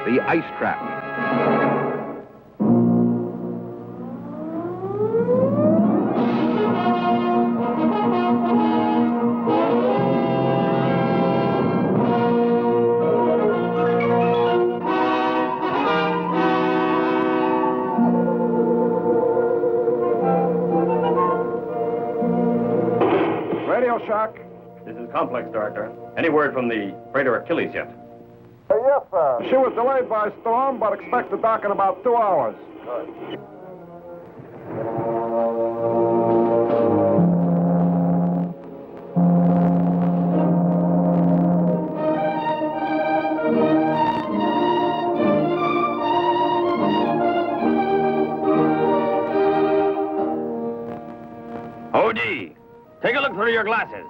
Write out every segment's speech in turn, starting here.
the ice trap. Radio Shack. This is Complex, Director. Any word from the freighter Achilles yet? Yes, sir. She was delayed by storm, but expect to dock in about 2 hours. Good. OD, take a look through your glasses.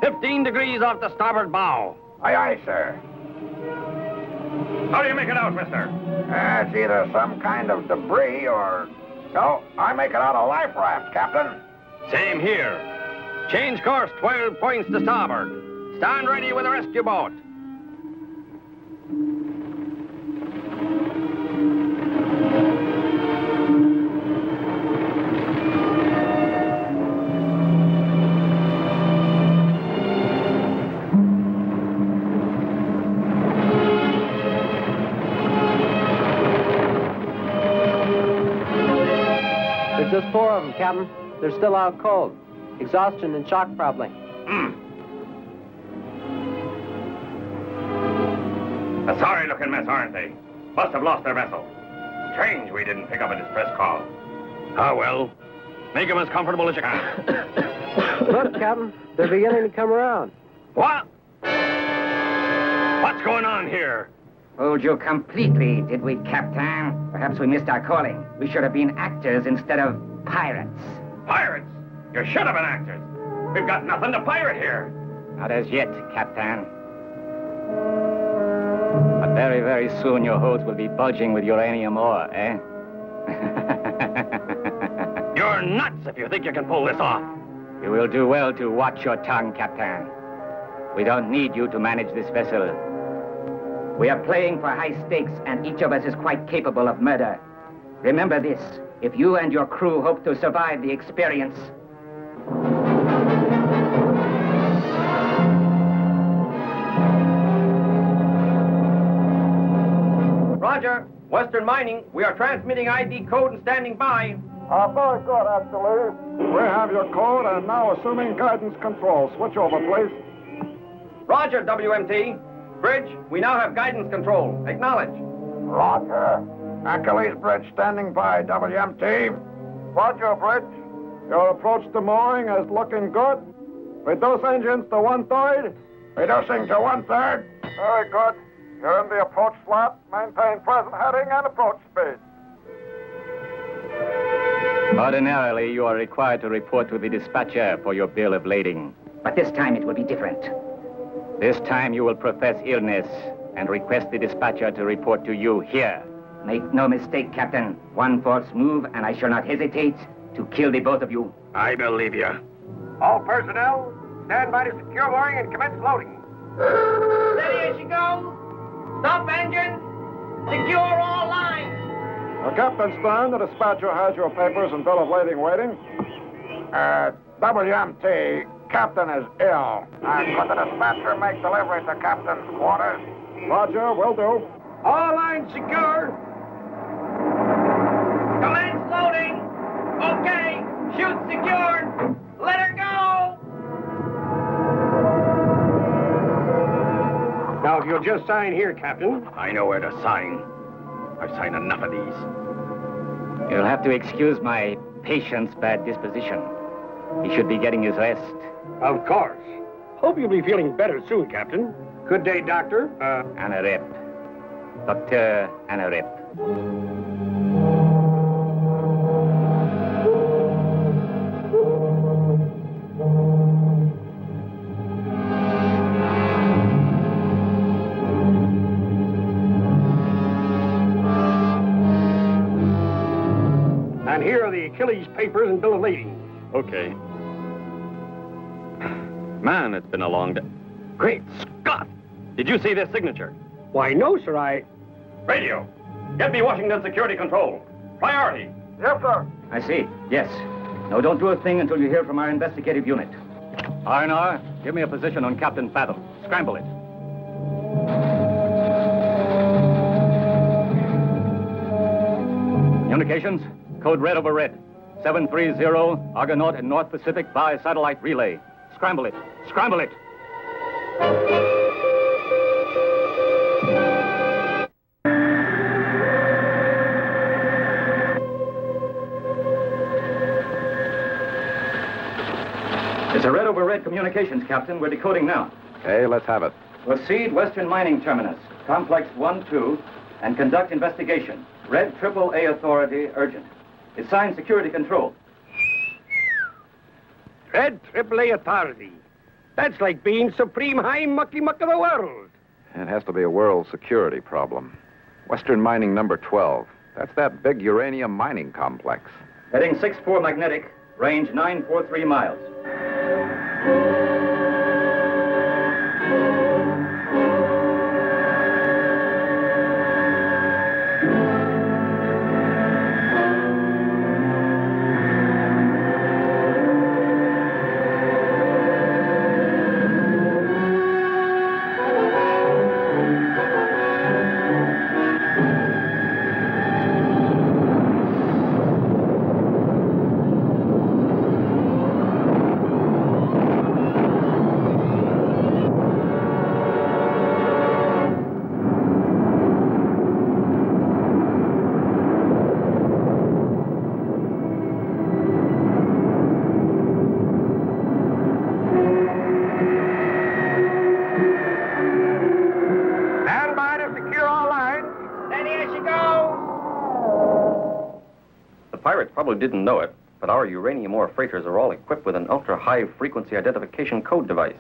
15 degrees off the starboard bow. Aye, aye, sir. How do you make it out, mister? It's either some kind of debris or... No, I make it out a life raft, Captain. Same here. Change course 12 points to starboard. Stand ready with a rescue boat. There's just 4 of them, Captain. They're still out cold. Exhaustion and shock, probably. A sorry-looking mess, aren't they? Must have lost their vessel. Strange we didn't pick up a distress call. Ah, well. Make them as comfortable as you can. Look, Captain, they're beginning to come around. What? What's going on here? Fooled you completely, did we, Captain? Perhaps we missed our calling. We should have been actors instead of pirates. Pirates? You should have been actors. We've got nothing to pirate here. Not as yet, Captain. But very, very soon your holds will be bulging with uranium ore, eh? You're nuts if you think you can pull this off. You will do well to watch your tongue, Captain. We don't need you to manage this vessel. We are playing for high stakes, and each of us is quite capable of murder. Remember this, if you and your crew hope to survive the experience... Roger. Western Mining, we are transmitting ID code and standing by. Very good, actually. We have your code, and now assuming guidance control. Switch over, please. Roger, WMT. Bridge, we now have guidance control. Acknowledge. Roger. Achilles Bridge standing by, WMT. Roger, Bridge. Your approach to mooring is looking good. Reduce engines to 1/3. Reducing to 1/3. Very good. You're in the approach slot. Maintain present heading and approach speed. Ordinarily, you are required to report to the dispatcher for your bill of lading. But this time it will be different. This time you will profess illness and request the dispatcher to report to you here. Make no mistake, Captain. One false move and I shall not hesitate to kill the both of you. I believe you. All personnel, stand by to secure mooring and commence loading. Steady as you go. Stop engines. Secure all lines. Captain Stern, the dispatcher has your papers and bill of lading waiting. WMT, Captain is ill. Could the dispatcher make delivery to Captain's quarters? Roger, will do. All lines secure. Commence loading. Okay. Chute secured. Let her go. Now, if you'll just sign here, Captain. I know where to sign. I've signed enough of these. You'll have to excuse my patient's bad disposition. He should be getting his rest. Of course. Hope you'll be feeling better soon, Captain. Good day, Doctor. Anarep. Dr. Anarep. And here are the Achilles papers and bill of lading. Okay. Man, it's been a long day. Great Scott! Did you see this signature? Why, no, sir, Radio. Get me Washington Security Control. Priority. Yes, sir. I see. Yes. No, don't do a thing until you hear from our investigative unit. R&R, give me a position on Captain Fathom. Scramble it. Communications, code red over red. 730, Argonaut and North Pacific by satellite relay. Scramble it. Scramble it. It's a red over red communications, Captain. We're decoding now. Okay, let's have it. Proceed Western Mining Terminus, Complex 1-2, and conduct investigation. Red AAA Authority, urgent. It's signed Security Control. Red AAA Authority. That's like being supreme high mucky-muck of the world. It has to be a world security problem. Western Mining number 12. That's that big uranium mining complex. Heading 6-4 magnetic, range 943 miles. Stand by to secure all lines. Steady as she goes. The pirates probably didn't know it, but our uranium ore freighters are all equipped with an ultra-high frequency identification code device.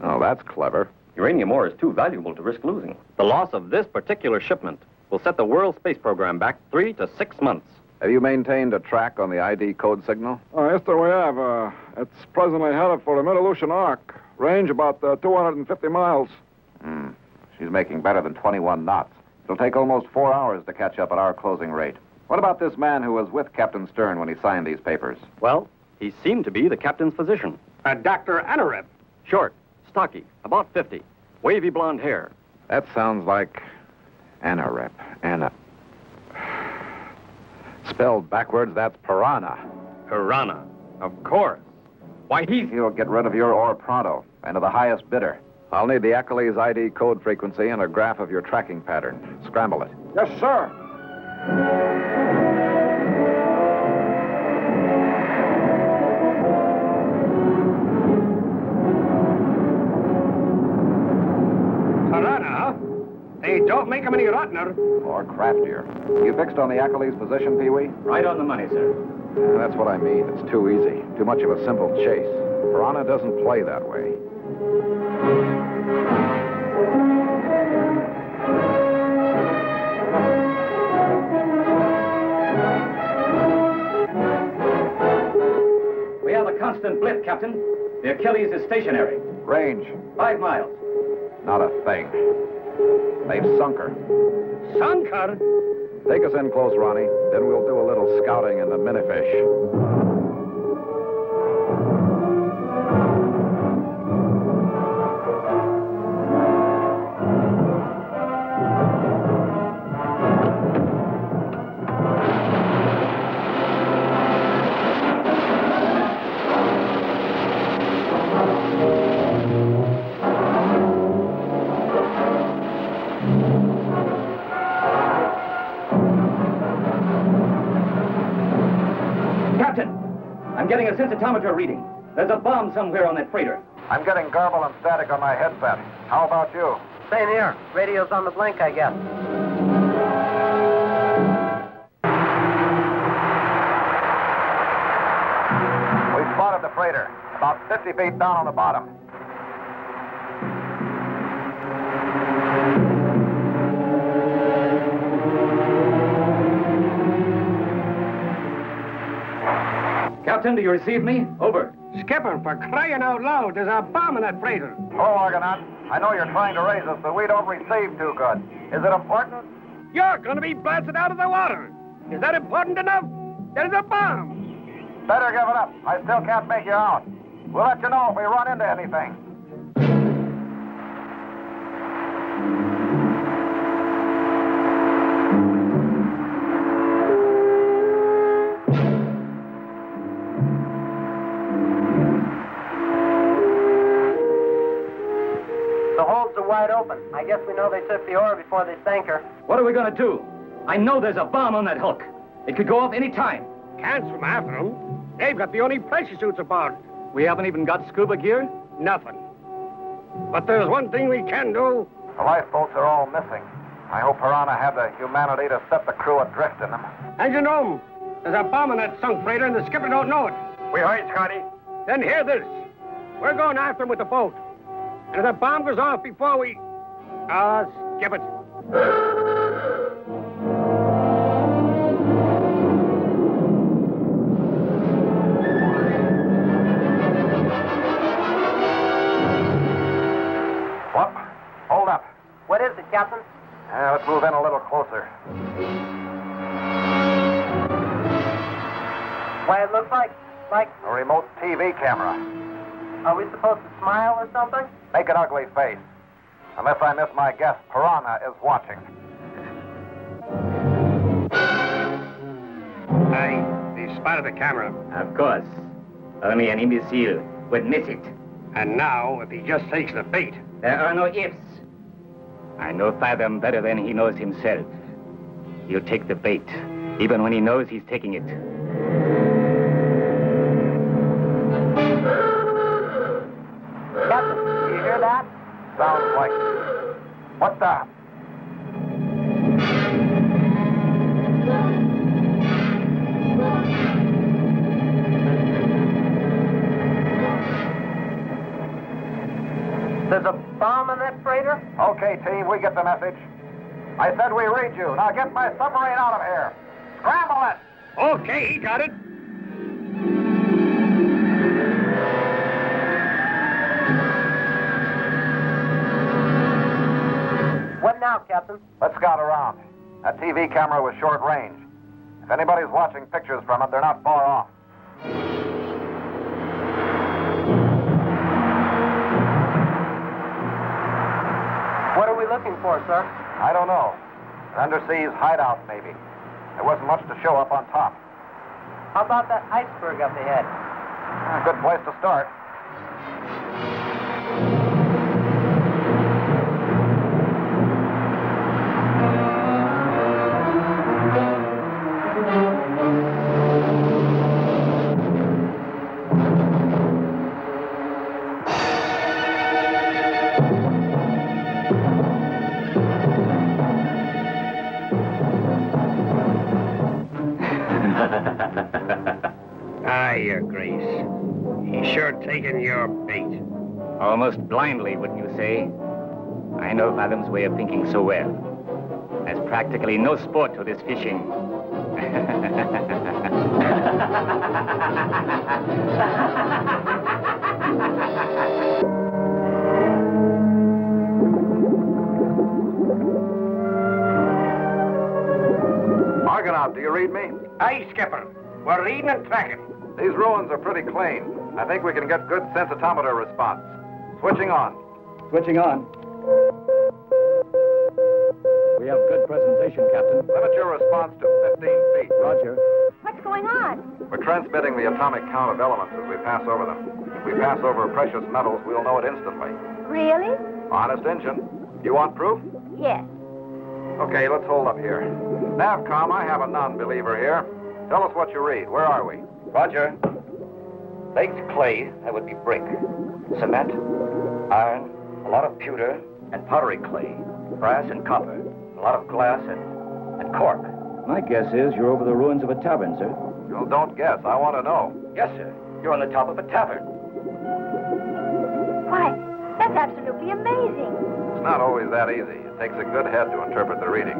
Oh, that's clever. Uranium ore is too valuable to risk losing. The loss of this particular shipment will set the world space program back 3 to 6 months. Have you maintained a track on the ID code signal? Oh, yes, sir, we have. It's presently headed for the Middle Ocean Arc. Range about 250 miles. She's making better than 21 knots. It'll take almost 4 hours to catch up at our closing rate. What about this man who was with Captain Stern when he signed these papers? Well, he seemed to be the captain's physician. Dr. Anorep. Short, stocky, about 50, wavy blonde hair. That sounds like Anorep. Spelled backwards, that's piranha. Piranha. Of course. Why, He'll get rid of your ore pronto, and of the highest bidder. I'll need the Achilles ID code frequency and a graph of your tracking pattern. Scramble it. Yes, sir. Piranha, huh? They don't make 'em any rottener. Or craftier. You fixed on the Achilles position, Pee-wee? Right on the money, sir. That's what I mean. It's too easy. Too much of a simple chase. Piranha doesn't play that way. We have a constant blip, Captain. The Achilles is stationary. Range. 5 miles. Not a thing. They've sunk her. Sunk her? Take us in close, Ronnie. Then we'll do a little scouting in the minifish. I'm getting a sensitometer reading. There's a bomb somewhere on that freighter. I'm getting garble and static on my headset. How about you? Same here. Radio's on the blink, I guess. We've spotted the freighter. About 50 feet down on the bottom. Captain, do you receive me? Over. Skipper, for crying out loud, there's a bomb in that freighter. Hello, Argonaut. I know you're trying to raise us, but we don't receive too good. Is it important? You're going to be blasted out of the water. Is that important enough? There's a bomb. Better give it up. I still can't make you out. We'll let you know if we run into anything. The holds are wide open. I guess we know they took the ore before they sank her. What are we going to do? I know there's a bomb on that hook. It could go off any time. Can't swim after them. They've got the only pressure suits aboard. We haven't even got scuba gear? Nothing. But there's one thing we can do. The lifeboats are all missing. I hope Piranha had the humanity to set the crew adrift in them. And you know, there's a bomb in that sunk freighter and the skipper don't know it. We heard, Scotty. Then hear this. We're going after him with the boat. And if the bomb goes off before we... skip it. Whoop. Hold up. What is it, Captain? Let's move in a little closer. Why, it looks like... A remote TV camera. Are we supposed to smile or something? Make an ugly face. Unless I miss my guess, Piranha is watching. Hey, they spotted the camera. Of course. Only an imbecile would miss it. And now, if he just takes the bait... There are no ifs. I know Fathom better than he knows himself. He'll take the bait, even when he knows he's taking it. Captain, do you hear that? Sounds like... What the... There's a bomb in that freighter? Okay, team, we get the message. I said we read you. Now get my submarine out of here. Scramble it! Okay, he got it. What now, Captain? Let's scout around. That TV camera was short range. If anybody's watching pictures from it, they're not far off. What are we looking for, sir? I don't know. An underseas hideout, maybe. There wasn't much to show up on top. How about that iceberg up ahead? A good place to start. Your Grace. He's sure taking your bait. Almost blindly, wouldn't you say? I know Fathom's way of thinking so well. There's practically no sport to this fishing. Argonaut, do you read me? Aye, Skipper. We're reading and tracking. These ruins are pretty clean. I think we can get good sensitometer response. Switching on. Switching on. We have good presentation, Captain. Limit your response to 15 feet. Roger. What's going on? We're transmitting the atomic count of elements as we pass over them. If we pass over precious metals, we'll know it instantly. Really? Honest engine. You want proof? Yes. Okay, let's hold up here. Navcom, I have a non-believer here. Tell us what you read. Where are we? Roger. Baked clay, that would be brick. Cement, iron, a lot of pewter, and pottery clay. Brass and copper. A lot of glass and cork. My guess is you're over the ruins of a tavern, sir. Well, don't guess. I want to know. Yes, sir. You're on the top of a tavern. Why, that's absolutely amazing. It's not always that easy. It takes a good head to interpret the reading.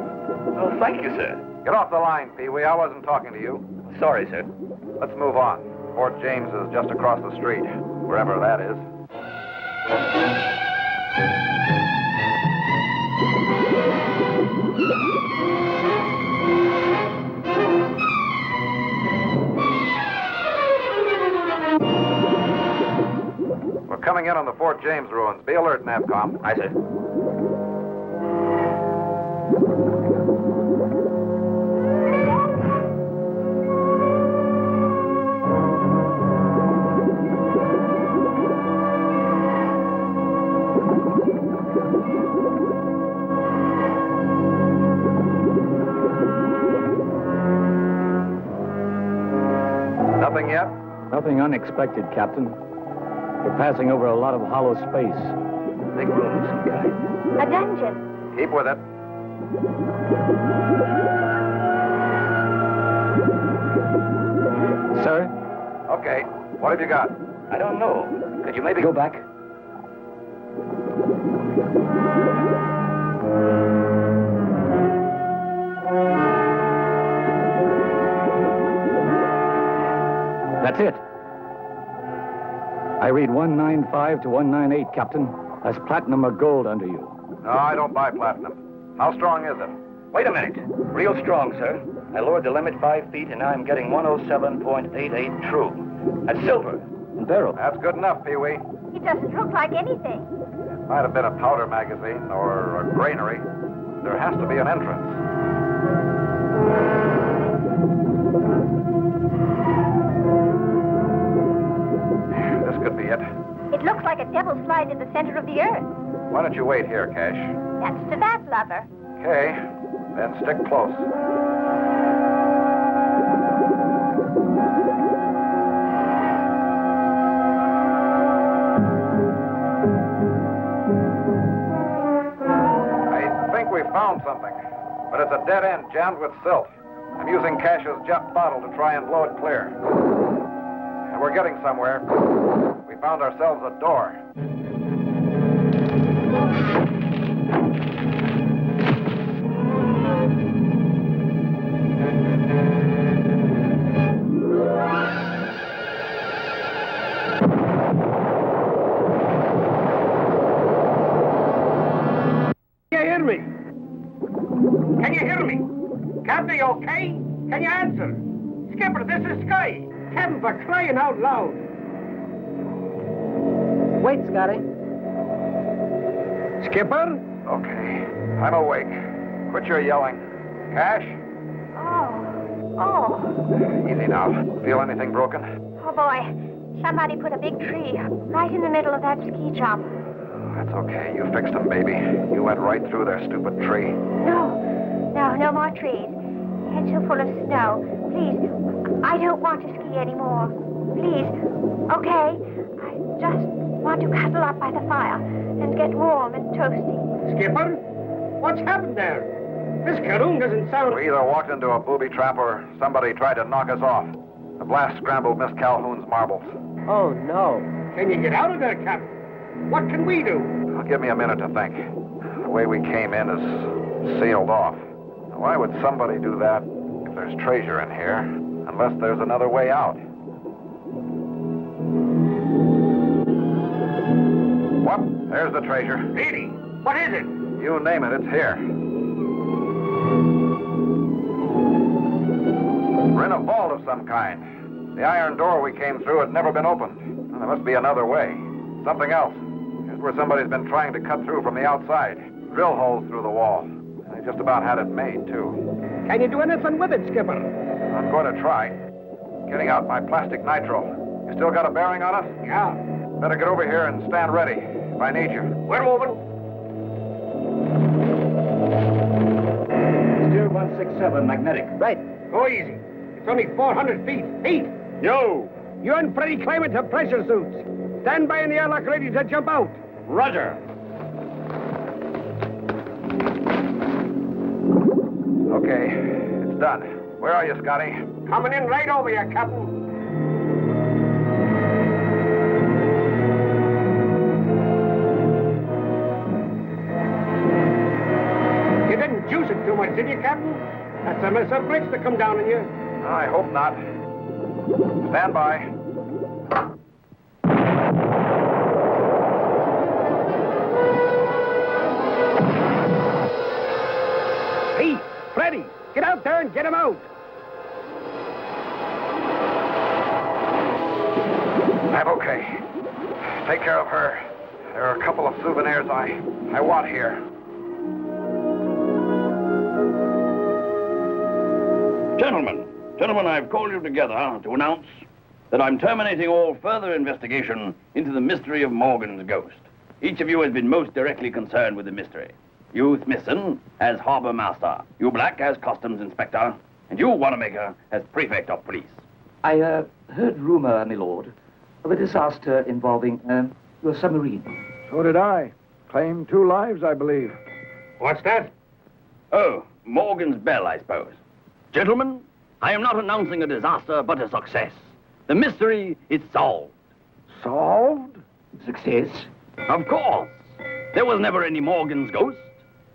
Oh, thank you, sir. Get off the line, Pee-wee. I wasn't talking to you. Sorry, sir. Let's move on. Fort James is just across the street, wherever that is. coming in on the Fort James ruins. Be alert, NAVCOM. Aye, sir. Nothing yet? Nothing unexpected, Captain. We're passing over a lot of hollow space. Big room of some kind. A dungeon. Keep with it. Sir? Okay. What have you got? I don't know. Could you maybe Go back. That's it. I read 195 to 198, Captain. That's platinum or gold under you. No, I don't buy platinum. How strong is it? Wait a minute. Real strong, sir. I lowered the limit 5 feet, and now I'm getting 107.88 true. That's silver. Beryl. That's good enough, Pee-wee. It doesn't look like anything. Might have been a powder magazine or a granary. There has to be an entrance. This could be it. It looks like a devil slide in the center of the earth. Why don't you wait here, Cash? That's to that, lover. Okay, then stick close. I think we found something, but it's a dead end jammed with silt. I'm using Cash's jet bottle to try and blow it clear. And we're getting somewhere. We found ourselves a door. Can you hear me? Can you hear me? Captain, you okay? Can you answer? Skipper, this is Sky. Heaven for crying out loud. Wait, Scotty. Skipper? Okay, I'm awake. Quit your yelling. Cash? Oh. Easy now. Feel anything broken? Oh, boy. Somebody put a big tree right in the middle of that ski jump. That's okay. You fixed them, baby. You went right through their stupid tree. No more trees. It's so full of snow. Please, I don't want to ski anymore. Please, okay? I just want to cuddle up by the fire and get warm and toasty. Skipper? What's happened there? This Karoon doesn't sound... We either walked into a booby trap or somebody tried to knock us off. The blast scrambled Miss Calhoun's marbles. Oh, no. Can you get out of there, Captain? What can we do? Well, give me a minute to think. The way we came in is sealed off. Why would somebody do that if there's treasure in here? Unless there's another way out. What? There's the treasure. Really? What is it? You name it, it's here. We're in a vault of some kind. The iron door we came through had never been opened. Well, there must be another way. Something else. Here's where somebody's been trying to cut through from the outside. Drill holes through the wall. They just about had it made, too. Can you do anything with it, Skipper? I'm going to try. Getting out my plastic nitro. You still got a bearing on us? Yeah. Better get over here and stand ready if I need you. We're moving. Steer 167, magnetic. Right. Go easy. It's only 400 feet. Pete! Yo! You and Freddie climb into pressure suits. Stand by in the airlock ready to jump out. Roger. Okay, it's done. Where are you, Scotty? Coming in right over you, Captain. You didn't juice it too much, did you, Captain? That's a mess of bricks to come down on you. I hope not. Stand by. Pete, Freddie, get out there and get him out. I'm okay. Take care of her. There are a couple of souvenirs I want here. Gentlemen, I've called you together to announce that I'm terminating all further investigation into the mystery of Morgan's ghost. Each of you has been most directly concerned with the mystery. You, Smithson, as harbor master. You, Black, as customs inspector. And you, Wanamaker, as prefect of police. I heard rumor, my lord, of a disaster involving your submarine. So did I. Claimed 2 lives, I believe. What's that? Oh, Morgan's bell, I suppose. Gentlemen, I am not announcing a disaster, but a success. The mystery is solved. Solved? Success? Of course. There was never any Morgan's ghost.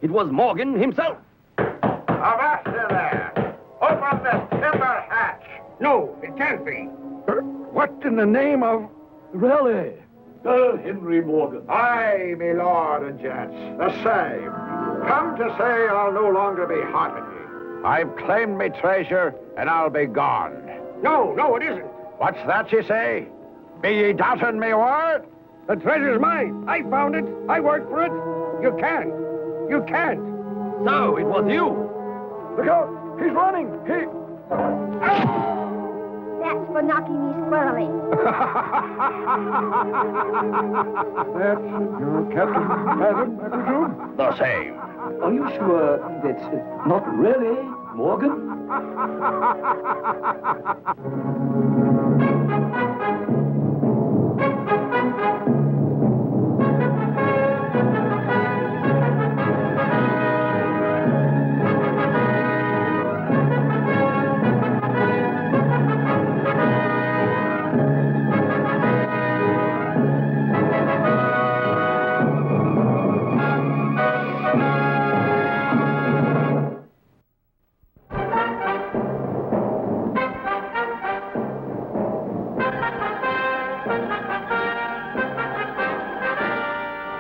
It was Morgan himself. Avast there! Open this timber hatch! No, it can't be. What in the name of... Really? Sir Henry Morgan. Aye, me lord and gents, the same. Come to say I'll no longer be haunting ye. I've claimed me treasure, and I'll be gone. No, it isn't. What's that you say? Be ye doubting me word? The treasure's mine. I found it. I worked for it. You can't. So, it was you. Look out! He's running! He... That's for knocking me squirrely. That's your Captain Fathom, I presume? The same. Are you sure that's not really Morgan?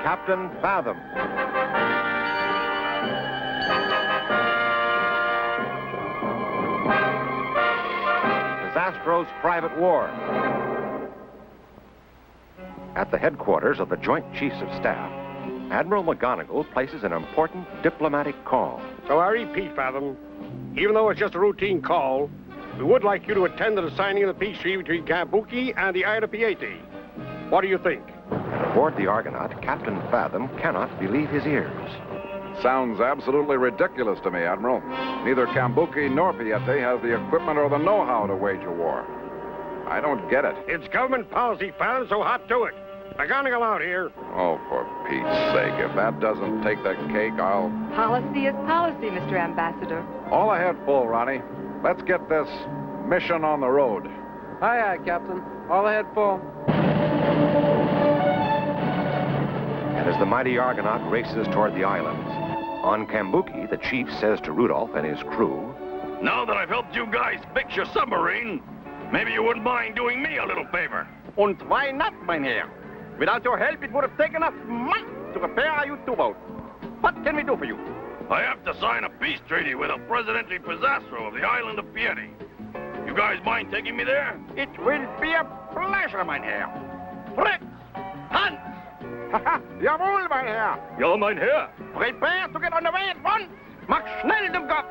Captain Fathom. Disastro's Private War. At the headquarters of the Joint Chiefs of Staff, Admiral McGonigal places an important diplomatic call. So I repeat, Fathom, even though it's just a routine call, we would like you to attend to the signing of the peace treaty between Cambuki and the Isle of Piete. What do you think? Aboard the Argonaut, Captain Fathom cannot believe his ears. Sounds absolutely ridiculous to me, Admiral. Neither Cambuki nor Piete has the equipment or the know-how to wage a war. I don't get it. It's government policy, Fathom, so hot to it. McGonigal out here. Oh, for Pete's sake, if that doesn't take the cake, I'll... Policy is policy, Mr. Ambassador. All ahead full, Ronnie. Let's get this mission on the road. Aye, Captain. All ahead full. And as the mighty Argonaut races toward the islands, on Cambuki, the chief says to Rudolph and his crew, Now that I've helped you guys fix your submarine, maybe you wouldn't mind doing me a little favor. And why not, mein Herr? Without your help, it would have taken us months to repair our U-boat. What can we do for you? I have to sign a peace treaty with a Presidente Pizzastro of the island of Piete. You guys mind taking me there? It will be a pleasure, mein Herr. Fritz! Hans! Jawohl, mein Herr. Ja, mein Herr. Prepare to get on the way at once. Mach schnell, du Gott.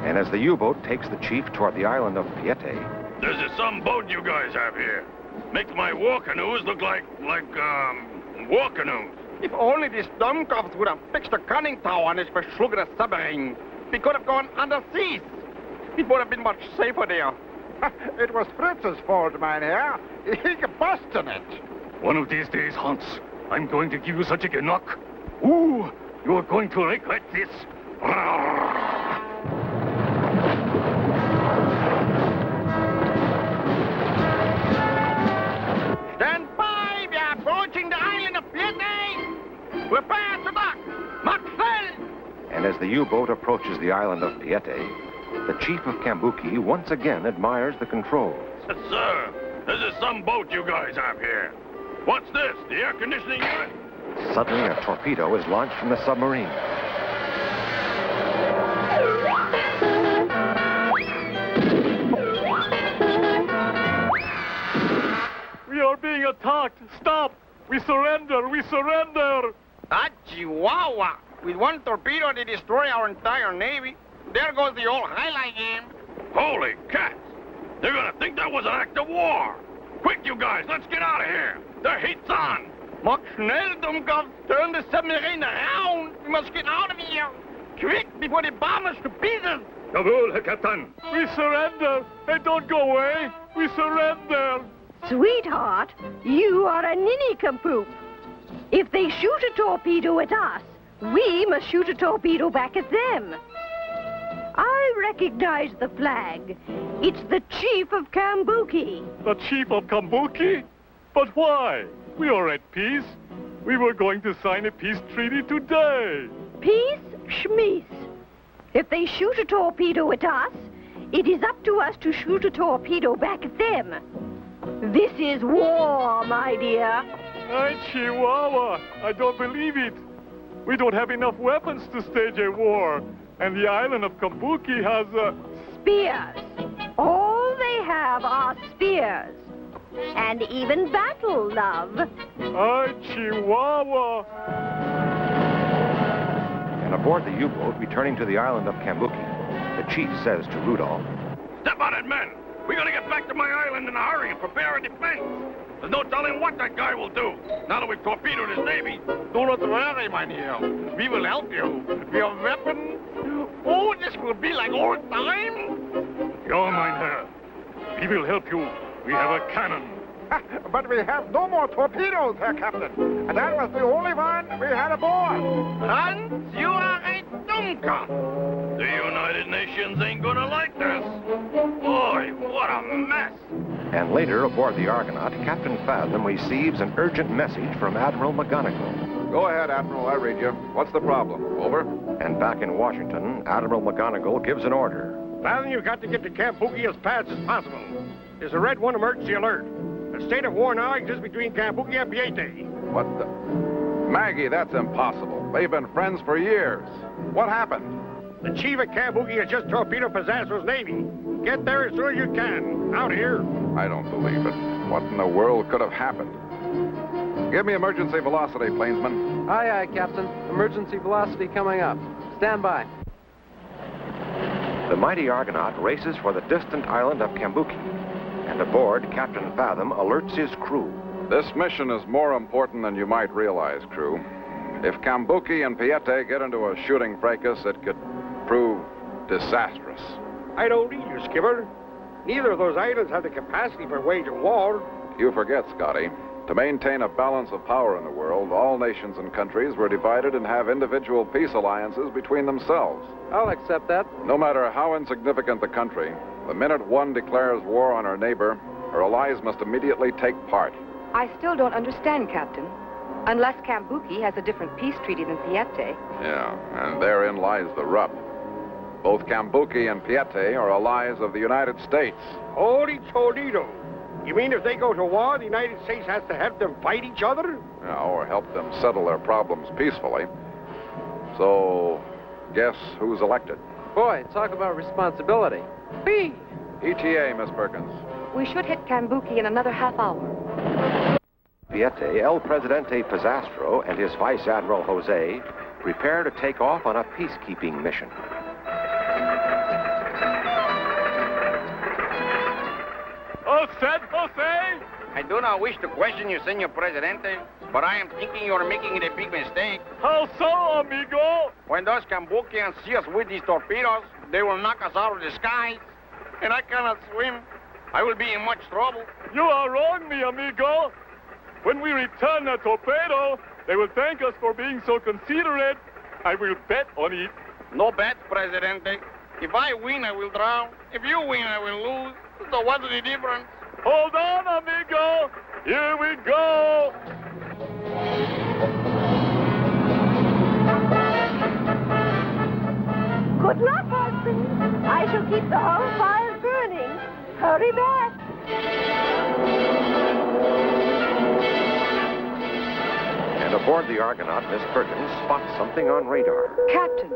and as the U-boat takes the chief toward the island of Piete, There's some boat you guys have here. Makes my war canoes look like war canoes. If only these dumbcops would have fixed a conning tower on this verschluggene submarine, we could have gone underseas. It would have been much safer there. It was Fritz's fault, mein Herr. He busted it. One of these days, Hans, I'm going to give you such a knock. Ooh, you're going to regret this. Stand by! We are approaching the island of Piete! Prepare to dock! Mach schnell! and as the U-boat approaches the island of Piete, the chief of Cambuki once again admires the controls. Sir, this is some boat you guys have here. What's this, the air conditioning unit? Suddenly, a torpedo is launched from the submarine. attacked. Stop! We surrender! We surrender! Ah, Chihuahua! With one torpedo they destroy our entire navy. There goes the old highlight game. Holy cats! They're gonna think that was an act of war. Quick, you guys, let's get out of here. The heat's on. Mach schnell, Dummkopf. Turn the submarine around. We must get out of here. Quick, before they bomb us to pieces. Jawohl, Herr Captain. We surrender. Hey, don't go away. We surrender. Sweetheart, you are a nincompoop. If they shoot a torpedo at us, we must shoot a torpedo back at them. I recognize the flag. It's the Chief of Kambuki. The Chief of Kambuki? But why? We are at peace. We were going to sign a peace treaty today. Peace, schmeece. If they shoot a torpedo at us, it is up to us to shoot a torpedo back at them. This is war, my dear. Hey, Chihuahua, I don't believe it. We don't have enough weapons to stage a war. And the island of Kambuki has, Spears. All they have are spears. And even battle, love. Ay, Chihuahua. And aboard the U-boat returning to the island of Kambuki, the chief says to Rudolph, Step on it, men. We gotta get back to my island in a hurry and prepare a defense. There's no telling what that guy will do. Now that we've torpedoed his navy. Do not worry, mynheer. We will help you. We have weapons. Oh, this will be like old times. Ja, mein Herr. We will help you. We have a cannon. But we have no more torpedoes, Herr Captain. And that was the only one we had aboard. Hans, you are a Dummkopf. The United Nations ain't gonna like this. Boy, what a mess. And later, aboard the Argonaut, Captain Fathom receives an urgent message from Admiral McGonagall. Go ahead, Admiral. I read you. What's the problem? Over? And back in Washington, Admiral McGonagall gives an order. Fathom, you've got to get to Kambuki as fast as possible. There's a Red 1 emergency alert. A state of war now exists between Kambuki and Piete. What the... Maggie, that's impossible. They've been friends for years. What happened? The chief of Kambuki has just torpedoed Pizastro's navy. Get there as soon as you can. Out here. I don't believe it. What in the world could have happened? Give me emergency velocity, plainsman. Aye, aye, Captain. Emergency velocity coming up. Stand by. The mighty Argonaut races for the distant island of Kambuki. And aboard, Captain Fathom alerts his crew. This mission is more important than you might realize, crew. If Kambuki and Piete get into a shooting fracas, it could prove disastrous. I don't need you, Skipper. Neither of those islands have the capacity for waging war. You forget, Scotty. To maintain a balance of power in the world, all nations and countries were divided and have individual peace alliances between themselves. I'll accept that. No matter how insignificant the country, the minute one declares war on her neighbor, her allies must immediately take part. I still don't understand, Captain. Unless Kambuki has a different peace treaty than Piete. Yeah, and therein lies the rub. Both Kambuki and Piete are allies of the United States. Holy Toledo. You mean if they go to war, the United States has to help them fight each other? Yeah, or help them settle their problems peacefully. So, guess who's elected? Boy, talk about responsibility. Whee! ETA, Miss Perkins. We should hit Kambuki in another half hour. Piete, El Presidente Pizastro, and his Vice Admiral Jose prepare to take off on a peacekeeping mission. All set, Jose? I do not wish to question you, Senor Presidente, but I am thinking you are making a big mistake. How so, amigo? When those Kambukians see us with these torpedoes, they will knock us out of the skies. And I cannot swim. I will be in much trouble. You are wrong, mi amigo. When we return the torpedo, they will thank us for being so considerate. I will bet on it. No bet, Presidente. If I win, I will drown. If you win, I will lose. So what's the difference? Hold on, amigo. Here we go. Good luck, husband. I shall keep the whole fire burning. Hurry back. And aboard the Argonaut, Miss Perkins spots something on radar. Captain,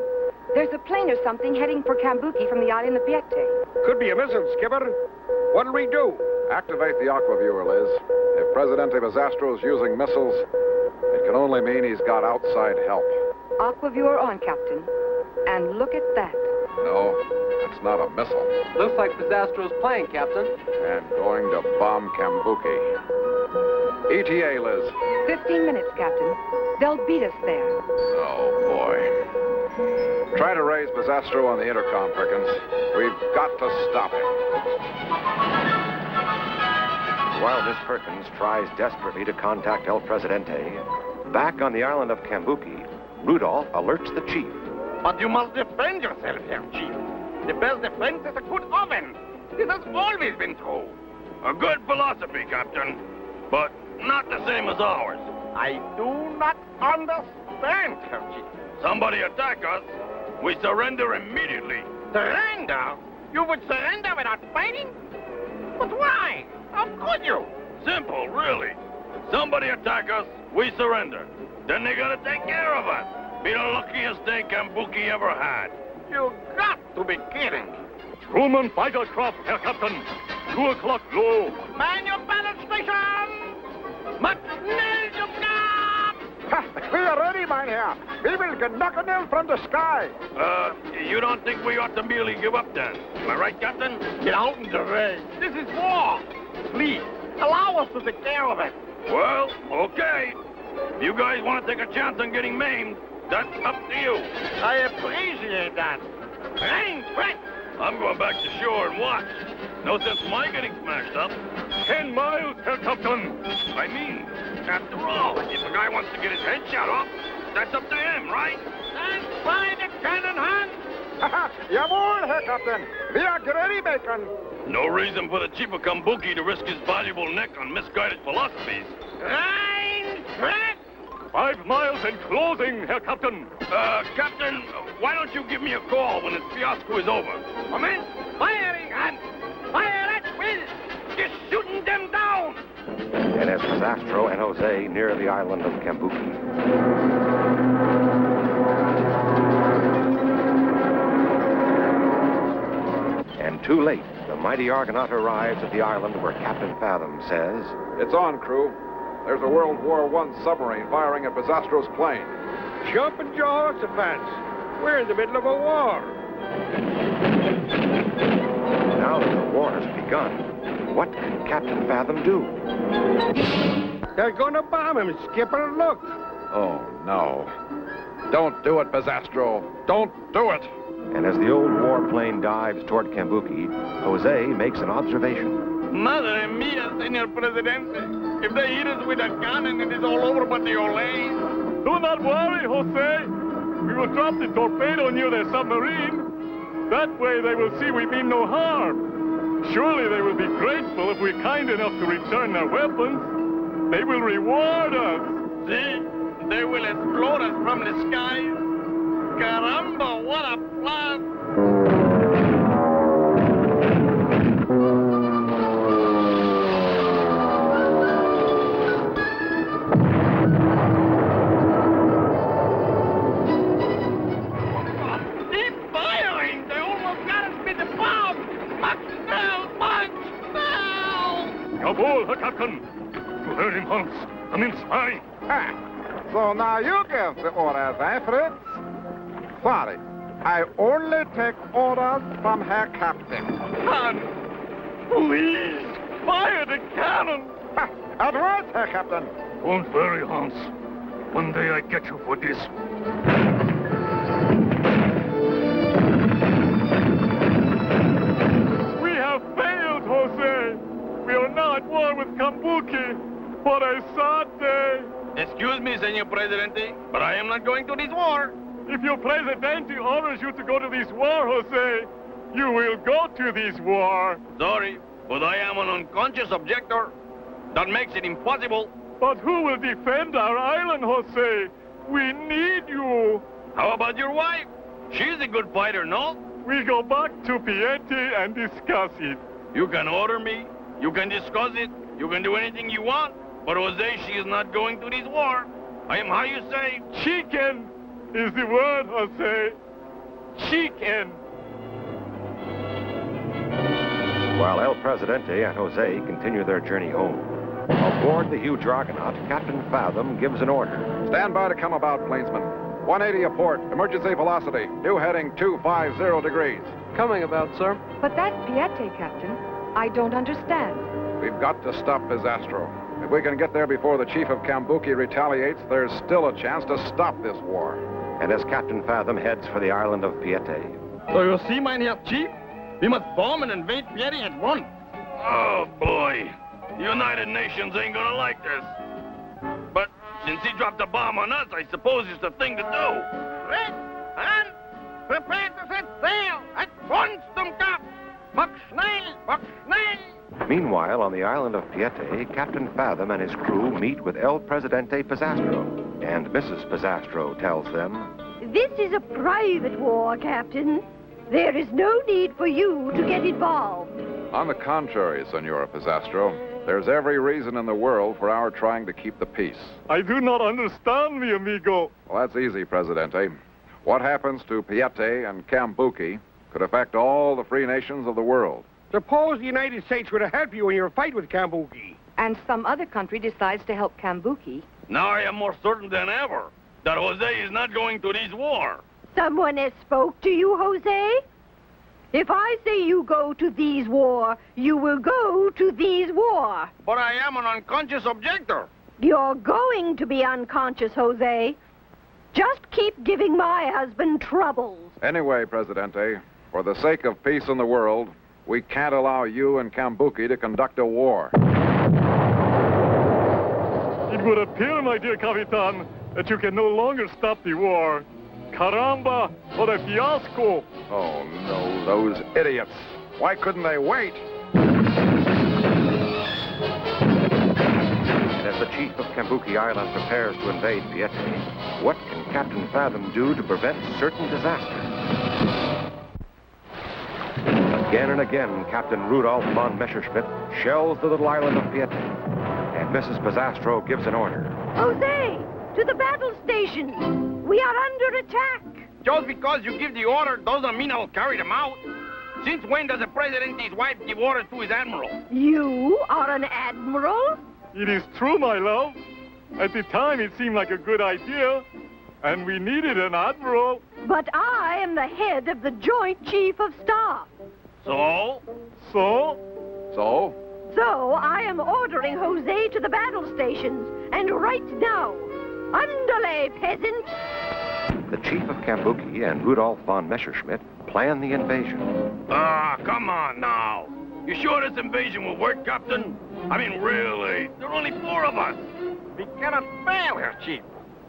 there's a plane or something heading for Kambuki from the island of Piete. Could be a missile, Skipper. What'll we do? Activate the aqua viewer, Liz. If Presidente Bazastro's using missiles, it can only mean he's got outside help. Aquaviewer on, Captain. And look at that. No, it's not a missile. Looks like Bazastro's plane, Captain. And going to bomb Kambuki. ETA, Liz. 15 minutes, Captain. They'll beat us there. Oh, boy. Try to raise Bazastro on the intercom, Perkins. We've got to stop him. While Miss Perkins tries desperately to contact El Presidente, back on the island of Kambuki, Rudolph alerts the chief. But you must defend yourself, Herr Chief. The best defense is a good oven. This has always been true. A good philosophy, Captain, but not the same as ours. I do not understand, Herr Chief. Somebody attack us, we surrender immediately. Surrender? You would surrender without fighting? But why? How could you? Simple, really. Somebody attack us, we surrender. Then they gotta take care of us. Be the luckiest day Kambuki ever had. You got to be kidding. Truman fighter craft, Herr Captain. 2 o'clock low. Man your battle station! McNell, you got! We are ready, mein Herr. We will get Knuckle from the sky. You don't think we ought to merely give up then? Am I right, Captain? Get out in the rain. This is war. Please, allow us to take care of it. Well, okay. If you guys want to take a chance on getting maimed, that's up to you. I appreciate that. Rain, quick! I'm going back to shore and watch. No sense in my getting smashed up. 10 miles, Herr Captain. I mean, after all, if a guy wants to get his head shot off, that's up to him, right? Stand by the cannon, Hans! Jawohl, Herr Captain. We are ready, Bacon. No reason for the chief of Kambuki to risk his valuable neck on misguided philosophies. Rain, quick! 5 miles and closing, Herr Captain. Captain, why don't you give me a call when this fiasco is over? Commence firing, Hans! Fire at will! Just shooting them down! And as Bazastro and Jose near the island of Kambuki. And too late, the mighty Argonaut arrives at the island where Captain Fathom says, It's on, crew. There's a World War I submarine firing at Bazastro's plane. Jumping Jehoshaphat's. We're in the middle of a war. Now that the war has begun, what can Captain Fathom do? They're gonna bomb him, Skipper, look. Oh, no. Don't do it, Bazastro. Don't do it. And as the old warplane dives toward Kambuki, Jose makes an observation. Madre mia, Senor Presidente. If they hit us with a cannon, it is all over but the Olay. Do not worry, Jose. We will drop the torpedo near their submarine. That way they will see we mean no harm. Surely they will be grateful if we're kind enough to return their weapons. They will reward us. See? They will explode us from the skies. Caramba, what a plan! Keep firing! They almost got us with the bomb! McNell! Jawohl, Herr Captain. You heard him, Hans. Come inside. So now you give the orders, eh, Fritz? Sorry. I only take orders from Herr Captain. Hans, please, fire the cannon! At once, Herr Captain. Don't worry, Hans. One day I get you for this. We have failed, Jose. We are now at war with Kambuki. What a sad day. Excuse me, Senor Presidente, but I am not going to this war. If your Presidente orders you to go to this war, Jose, you will go to this war. Sorry, but I am an unconscious objector. That makes it impossible. But who will defend our island, Jose? We need you. How about your wife? She's a good fighter, no? We go back to Pieti and discuss it. You can order me. You can discuss it. You can do anything you want. But Jose, she is not going to this war. I am, how you say? Chicken is the word, Jose. Chicken. While El Presidente and Jose continue their journey home, Aboard the huge Argonaut, Captain Fathom gives an order. Stand by to come about, plainsman. 180 a port, emergency velocity, new heading 250 degrees. Coming about, sir. But that's Piete, Captain. I don't understand. We've got to stop Pisastro. If we can get there before the chief of Cambuki retaliates, there's still a chance to stop this war. And as Captain Fathom heads for the island of Piete. So you see, mein Herr Chief? We must bomb and invade Piete at once. Oh, boy. The United Nations ain't gonna like this. But since he dropped a bomb on us, I suppose it's the thing to do. Red and prepare to set sail at once, Stumkap. Mach schnell. Meanwhile, on the island of Piete, Captain Fathom and his crew meet with El Presidente Pisastro. And Mrs. Pisastro tells them, This is a private war, Captain. There is no need for you to get involved. On the contrary, Senora Pisastro, there's every reason in the world for our trying to keep the peace. I do not understand, mi amigo. Well, that's easy, Presidente. What happens to Piete and Cambuki could affect all the free nations of the world. Suppose the United States were to help you in your fight with Cambuki. And some other country decides to help Cambuki. Now I am more certain than ever that Jose is not going to this war. Someone has spoke to you, Jose? If I say you go to these war, you will go to these war. But I am an unconscious objector. You're going to be unconscious, Jose. Just keep giving my husband troubles. Anyway, Presidente, for the sake of peace in the world, we can't allow you and Cambuki to conduct a war. It would appear, my dear Capitan, that you can no longer stop the war. Caramba, what a fiasco! Oh, no, those idiots. Why couldn't they wait? and as the chief of Cambuki Island prepares to invade Piete, what can Captain Fathom do to prevent certain disaster? Again and again, Captain Rudolph von Messerschmitt shells the little island of Piete, and Mrs. Pisastro gives an order. Jose, to the battle station. We are under attack. Just because you give the order doesn't mean I'll carry them out. Since when does the President's wife give orders to his admiral? You are an admiral? It is true, my love. At the time, it seemed like a good idea, and we needed an admiral. But I am the head of the Joint Chief of Staff. So? So? So? So I am ordering Jose to the battle stations, and right now. Andale, peasant! The chief of Cambuki and Rudolph von Messerschmitt plan the invasion. Ah, come on now. You sure this invasion will work, Captain? I mean, really? There are only 4 of us. We cannot fail, Herr Chief.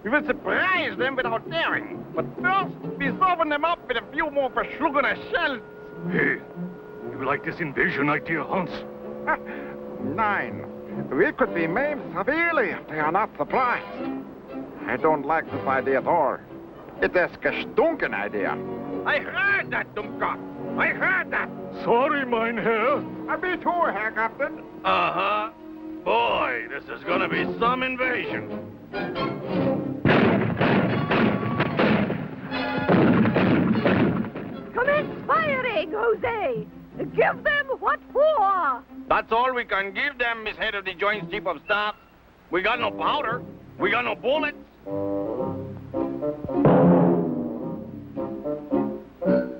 We will surprise them without daring. But first, we soften them up with a few more verschlungene shells. Hey, you like this invasion idea, Hans? 9. We could be maimed severely if they are not surprised. I don't like this idea at all. It is a gestunken idea. I heard that, Dummkopf. I heard that. Sorry, mein Herr. Me too, Herr Captain. Uh-huh. Boy, this is gonna be some invasion. Commence firing, Jose! Give them what for! That's all we can give them, Miss Head of the Joint Chief of Staff. We got no powder. We got no bullets.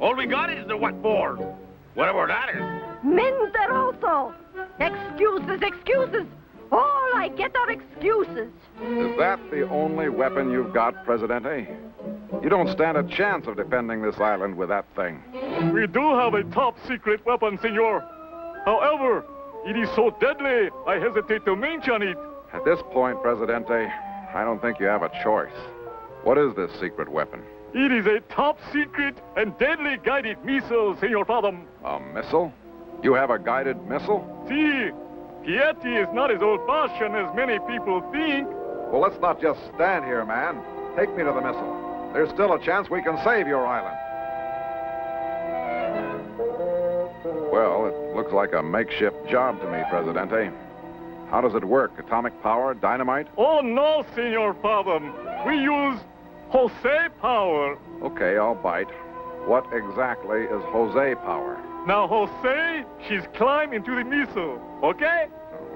All we got is the what for. Whatever that is. Mentiroso! Excuses, excuses! All I get are excuses. Is that the only weapon you've got, Presidente? You don't stand a chance of defending this island with that thing. We do have a top-secret weapon, senor. However, it is so deadly, I hesitate to mention it. At this point, Presidente, I don't think you have a choice. What is this secret weapon? It is a top-secret and deadly guided missile, Senor Fathom. A missile? You have a guided missile? See, Piete is not as old-fashioned as many people think. Well, let's not just stand here, man. Take me to the missile. There's still a chance we can save your island. Well, it looks like a makeshift job to me, Presidente. How does it work? Atomic power? Dynamite? Oh, no, Senor Fathom. We use Jose power. Okay, I'll bite. What exactly is Jose power? Now, Jose, she's climbed into the missile, okay?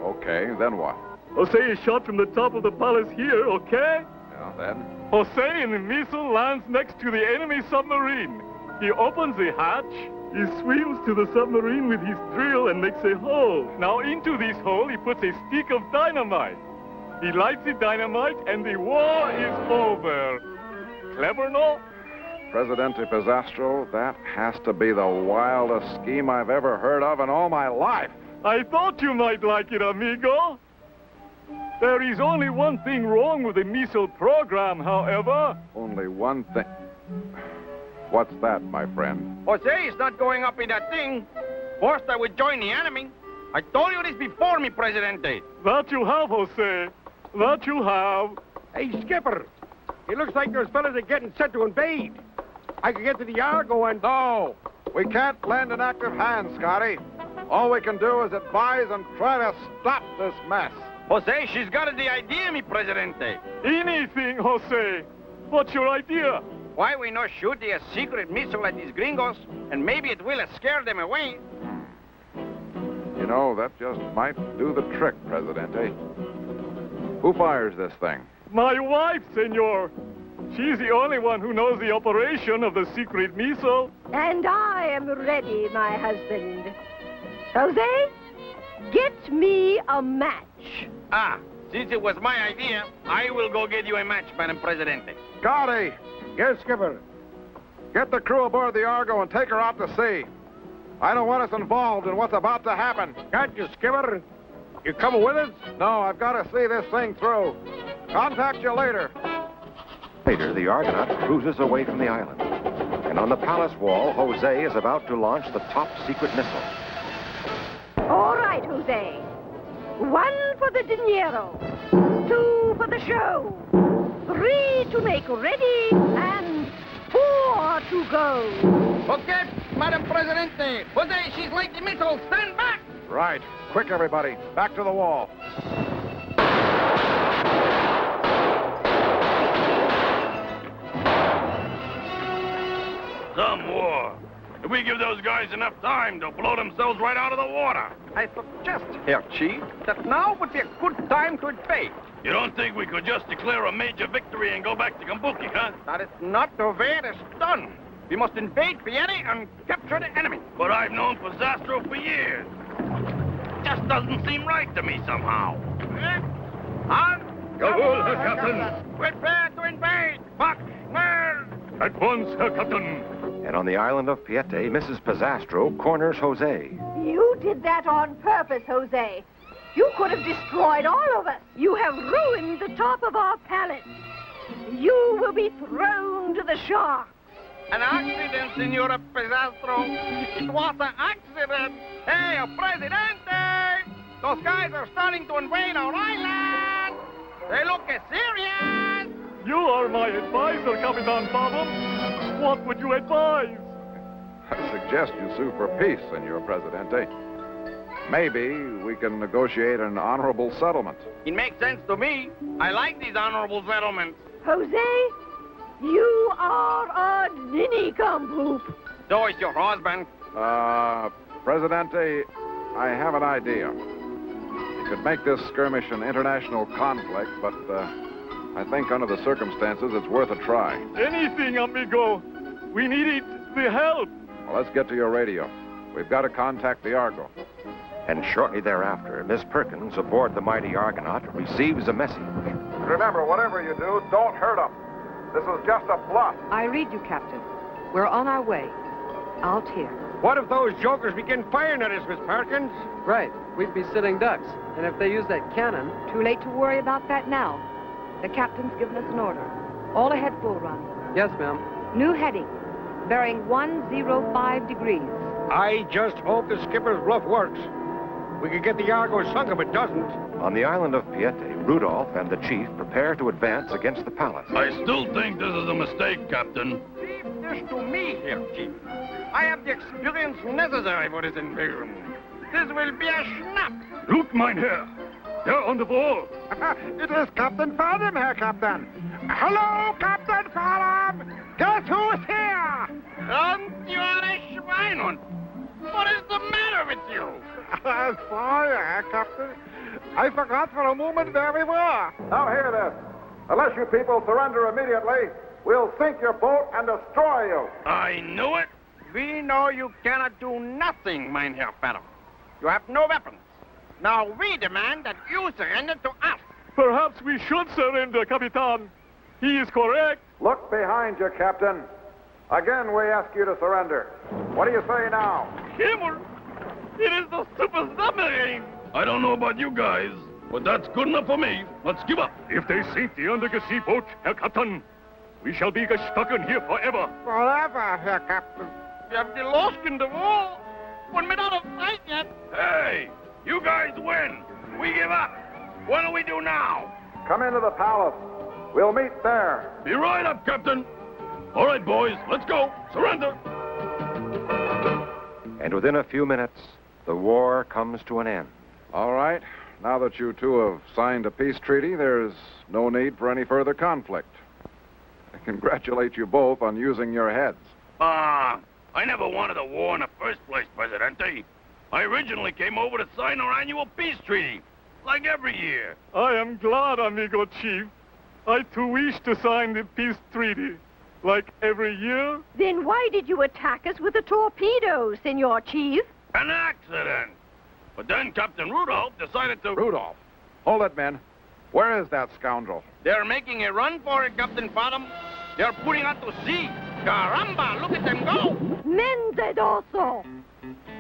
Okay, then what? Jose is shot from the top of the palace here, okay? Yeah, then? Jose in the missile lands next to the enemy submarine. He opens the hatch, he swims to the submarine with his drill and makes a hole. Now into this hole he puts a stick of dynamite. He lights the dynamite and the war is over. Clever, no? Presidente Pizastro, that has to be the wildest scheme I've ever heard of in all my life. I thought you might like it, amigo. There is only one thing wrong with the missile program, however. Only one thing. What's that, my friend? Jose is not going up in that thing. First, I would join the enemy. I told you this before, mi Presidente. That you have, Jose. That you have. Hey, Skipper. It looks like those fellas are getting set to invade. I could get to the Argo and... No! We can't lend an active hand, Scotty. All we can do is advise and try to stop this mess. Jose, she's got the idea, mi Presidente. Anything, Jose. What's your idea? Why we not shoot a secret missile at these gringos, and maybe it will scare them away. You know, that just might do the trick, Presidente. Who fires this thing? My wife, senor. She's the only one who knows the operation of the secret missile. And I am ready, my husband. Jose, get me a match. Ah, since it was my idea, I will go get you a match, Madam Presidente. Scotty! Yes, Skipper. Get the crew aboard the Argo and take her out to sea. I don't want us involved in what's about to happen. Got you, Skipper. You coming with us? No, I've got to see this thing through. Contact you later. Later, the Argonaut cruises away from the island. And on the palace wall, Jose is about to launch the top secret missile. All right, Jose. 1 for the dinero. 2 for the show. 3 to make ready, and 4 to go. Okay, Madam Presidente. Jose, she's like the missile. Stand back. Right. Quick, everybody. Back to the wall. Some war. If we give those guys enough time, they'll blow themselves right out of the water. I suggest, Herr Chief, that now would be a good time to invade. You don't think we could just declare a major victory and go back to Kambuki, huh? That is not the way it is done. We must invade Vienne and capture the enemy. But I've known Pizastro for years. Just doesn't seem right to me somehow. On. Jawohl, Herr Captain. Prepare to invade. Buck, Mer. At once, Herr Captain. And on the island of Piete, Mrs. Pizastro corners Jose. You did that on purpose, Jose. You could have destroyed all of us. You have ruined the top of our palace. You will be thrown to the sharks. An accident, Senora Pizastro. It was an accident. Hey, Presidente! Those guys are starting to invade our island. They look serious. You are my advisor, Capitan Fathom. What would you advise? I suggest you sue for peace, Senor Presidente. Maybe we can negotiate an honorable settlement. It makes sense to me. I like these honorable settlements. Jose, you are a ninny-cum-poop. So is your husband. Presidente, I have an idea. We could make this skirmish an international conflict, but I think under the circumstances it's worth a try. Anything, amigo. We need the help. Well, let's get to your radio. We've got to contact the Argo. And shortly thereafter, Miss Perkins, aboard the mighty Argonaut, receives a message. Remember, whatever you do, don't hurt them. This is just a bluff. I read you, Captain. We're on our way. Out here. What if those jokers begin firing at us, Miss Perkins? Right. We'd be sitting ducks. And if they use that cannon... Too late to worry about that now. The captain's given us an order. All ahead full run. Yes, ma'am. New heading. Bearing 105 degrees. I just hope the skipper's bluff works. We could get the Argo sunk if it doesn't. On the island of Piete, Rudolph and the chief prepare to advance against the palace. I still think this is a mistake, Captain. Leave this to me, Herr Chief. I have the experience necessary for this invasion. This will be a snap. Look, mein Herr. They're on the wall. It is Captain Fathom, Herr Captain. Hello, Captain Fathom. Guess who's here? Und you are a Schweinhund. What is the matter with you? Sorry, Herr Captain. I forgot for a moment where we were. Now hear this. Unless you people surrender immediately, we'll sink your boat and destroy you. I knew it. We know you cannot do nothing, Mynheer Fathom. You have no weapons. Now we demand that you surrender to us. Perhaps we should surrender, Capitan. He is correct. Look behind you, Captain. Again, we ask you to surrender. What do you say now? Skipper, it is the super submarine. I don't know about you guys, but that's good enough for me. Let's give up. If they sink the undersea boat, Herr Captain, we shall be stuck in here forever. Forever, Herr Captain. We have been lost in the wall. We're not out of sight yet. Hey, you guys win. We give up. What do we do now? Come into the palace. We'll meet there. Be right up, Captain. All right, boys, let's go. Surrender. And within a few minutes, the war comes to an end. All right. Now that you two have signed a peace treaty, there's no need for any further conflict. I congratulate you both on using your heads. I never wanted a war in the first place, Presidente. I originally came over to sign our annual peace treaty, like every year. I am glad, amigo chief. I too wish to sign the peace treaty, like every year. Then why did you attack us with a torpedo, Senor Chief? An accident. But then Captain Rudolph decided to... Rudolph? Hold it, men. Where is that scoundrel? They're making a run for it, Captain Fathom. They're putting out to sea. Caramba, look at them go. Mendedoso!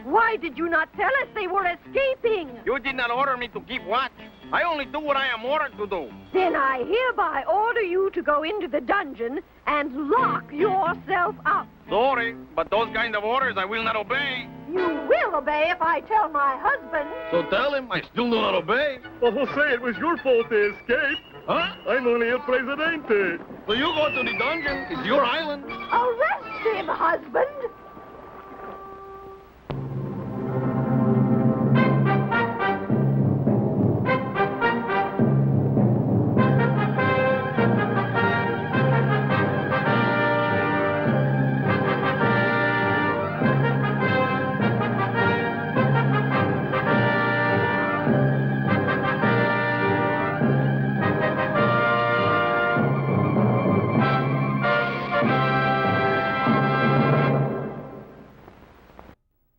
Why did you not tell us they were escaping? You did not order me to keep watch. I only do what I am ordered to do. Then I hereby order you to go into the dungeon and lock yourself up. Sorry, but those kind of orders I will not obey. You will obey if I tell my husband. So tell him I still do not obey. But Jose, it was your fault they escaped. Huh? I'm only El Presidente. So you go to the dungeon. It's your island. Arrest him, husband.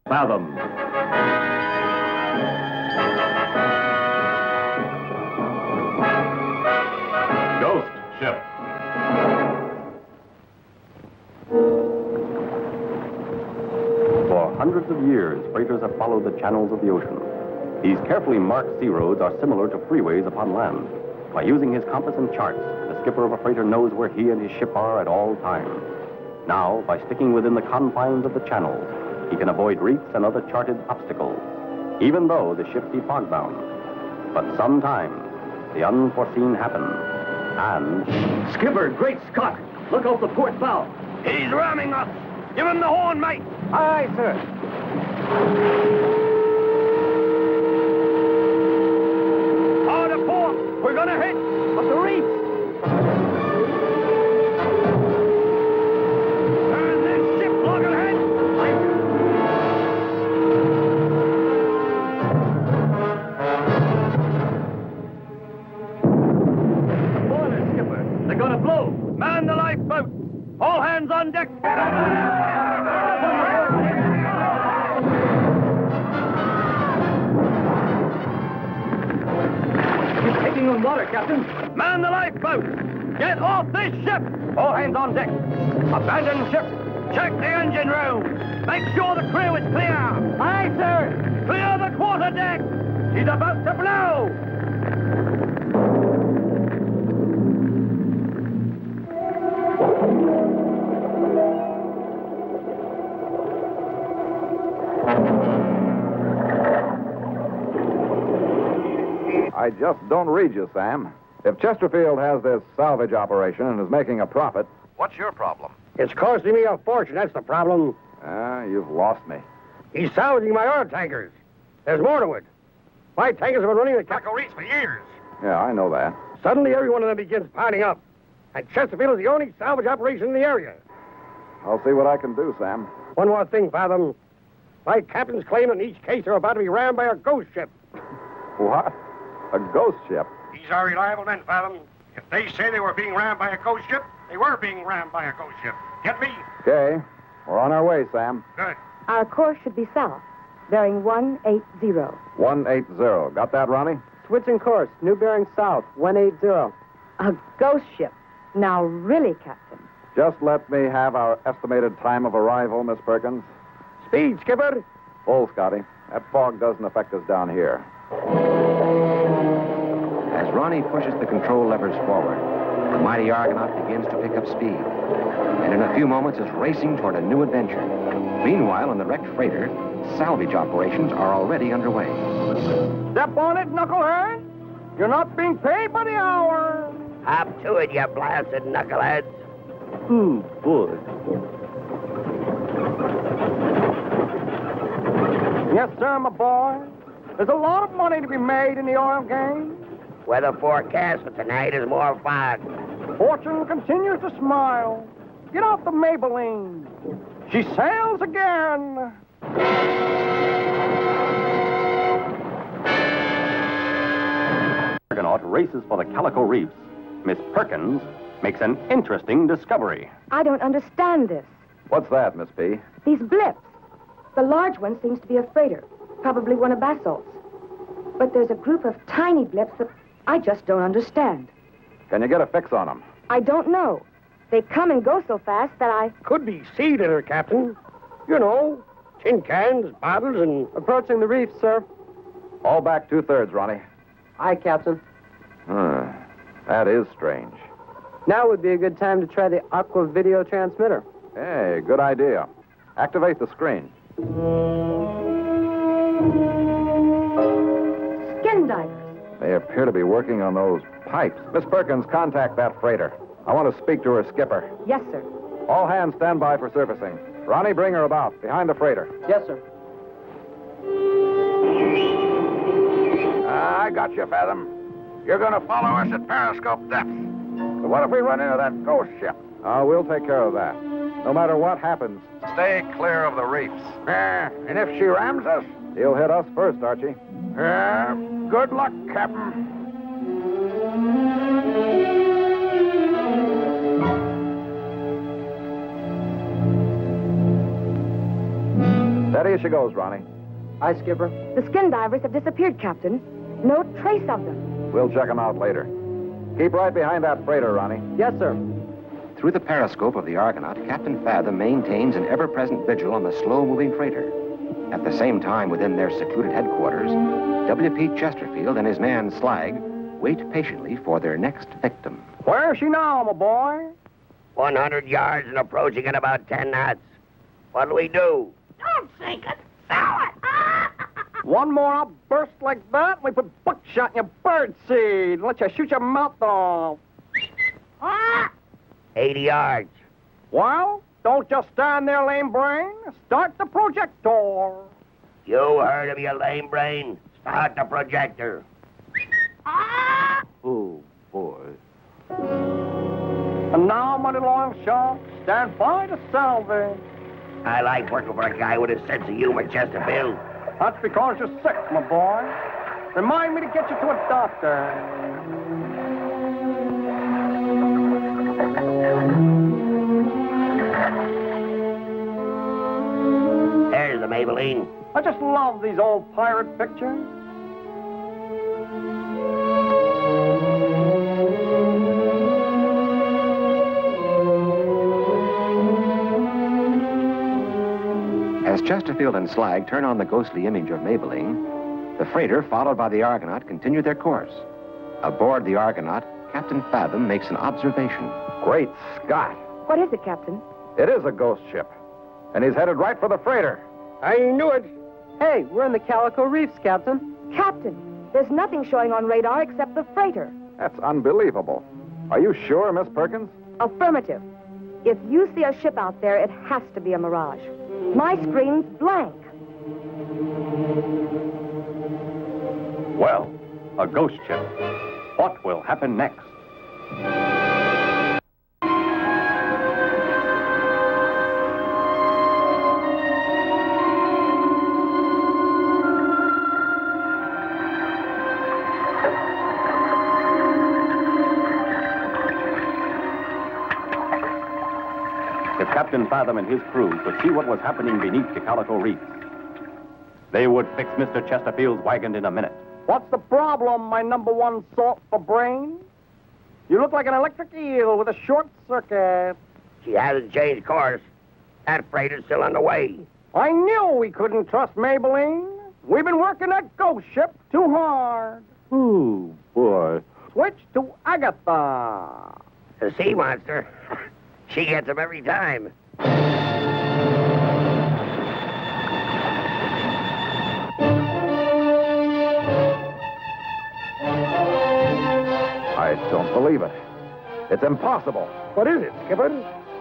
Fathom. Ghost ship. For hundreds of years, freighters have followed the channels of the ocean. These carefully marked sea roads are similar to freeways upon land. By using his compass and charts, the skipper of a freighter knows where he and his ship are at all times. Now, by sticking within the confines of the channels, he can avoid reefs and other charted obstacles, even though the ship be fog-bound. But sometimes, the unforeseen happens, and... Skipper, great Scott! Look out the port bow! He's ramming us! Give him the horn, mate! Aye, sir. Hard to port! We're gonna hit! Up the reef! Turn this ship loggerhead! They're gonna blow! Man the lifeboat! All hands on deck! He's taking on water, Captain. Man the lifeboat! Get off this ship! All hands on deck! Abandon ship! Check the engine room! Make sure the crew is clear! Aye, sir! Clear the quarterdeck! She's about to blow! I just don't read you, Sam. If Chesterfield has this salvage operation and is making a profit... What's your problem? It's costing me a fortune, that's the problem. You've lost me. He's salvaging my oil tankers. There's more to it. My tankers have been running the Caco Reach for years. Yeah, I know that. Suddenly, every one of them begins piling up. And Chesterfield is the only salvage operation in the area. I'll see what I can do, Sam. One more thing, Fathom. My captain's claim in each case they're about to be rammed by a ghost ship. What? A ghost ship? These are reliable men, Fathom. If they say they were being rammed by a ghost ship, they were being rammed by a ghost ship. Get me? Okay. We're on our way, Sam. Good. Our course should be south, bearing 180. 180. Got that, Ronnie? Switching course. New bearing south. 180. A ghost ship. Now, really, Captain. Just let me have our estimated time of arrival, Miss Perkins. Speed, Skipper. Full, Scotty. That fog doesn't affect us down here. As Ronnie pushes the control levers forward, the mighty Argonaut begins to pick up speed, and in a few moments is racing toward a new adventure. Meanwhile, on the wrecked freighter, salvage operations are already underway. Step on it, knucklehead. You're not being paid by the hour. Hop to it, you blasted knuckleheads. Ooh, boy. Yes, sir, my boy. There's a lot of money to be made in the oil game. Weather forecast for tonight is more fog. Fortune continues to smile. Get off the Maybelline. She sails again. Argonaut races for the Calico Reefs. Miss Perkins makes an interesting discovery. I don't understand this. What's that, Miss P? These blips. The large one seems to be a freighter, probably one of Basalt's. But there's a group of tiny blips that I just don't understand. Can you get a fix on them? I don't know. They come and go so fast that I... Could be sea litter, Captain. You know, tin cans, bottles, and... Approaching the reef, sir. All back 2/3, Ronnie. Aye, Captain. That is strange. Now would be a good time to try the aqua video transmitter. Hey, good idea. Activate the screen. Skin divers. They appear to be working on those pipes. Miss Perkins, contact that freighter. I want to speak to her skipper. Yes, sir. All hands stand by for surfacing. Ronnie, bring her about, behind the freighter. Yes, sir. I got you, Fathom. You're going to follow us at periscope depth. But what if we run into that ghost ship? We'll take care of that. No matter what happens. Stay clear of the reefs. And if she rams us? He'll hit us first, Archie. Good luck, Captain. Steady as she goes, Ronnie. Aye, Skipper. The skin divers have disappeared, Captain. No trace of them. We'll check them out later. Keep right behind that freighter, Ronnie. Yes, sir. Through the periscope of the Argonaut, Captain Fathom maintains an ever-present vigil on the slow-moving freighter. At the same time, within their secluded headquarters, W.P. Chesterfield and his man Slag wait patiently for their next victim. Where is she now, my boy? 100 yards and approaching at about 10 knots. What'll we do? Don't sink it. Throw it. One more outburst like that, and we put buckshot in your birdseed and let you shoot your mouth off. 80 yards. Well, don't just stand there, lame brain. Start the projector. You heard of your lame brain? Start the projector. Oh, boy. And now, my little oil shark, stand by to salvage. I like working for a guy with a sense of humor, Chesterfield. That's because you're sick, my boy. Remind me to get you to a doctor. There's the Maybelline. I just love these old pirate pictures. As Chesterfield and Slag turn on the ghostly image of Maybelline, the freighter, followed by the Argonaut, continue their course. Aboard the Argonaut, Captain Fathom makes an observation. Great Scott. What is it, Captain? It is a ghost ship. And he's headed right for the freighter. I knew it. Hey, we're in the Calico Reefs, Captain. Captain, there's nothing showing on radar except the freighter. That's unbelievable. Are you sure, Miss Perkins? Affirmative. If you see a ship out there, it has to be a mirage. My screen's blank. Well, a ghost ship. What will happen next? Captain Fathom and his crew could see what was happening beneath the Calico Reef. They would fix Mr. Chesterfield's wagon in a minute. What's the problem, my number one salt for brain? You look like an electric eel with a short circuit. She hasn't changed course. That freighter's still on the way. I knew we couldn't trust Maybelline. We've been working that ghost ship too hard. Oh, boy. Switch to Agatha. The sea monster. She gets him every time. I don't believe it. It's impossible. What is it, Skipper?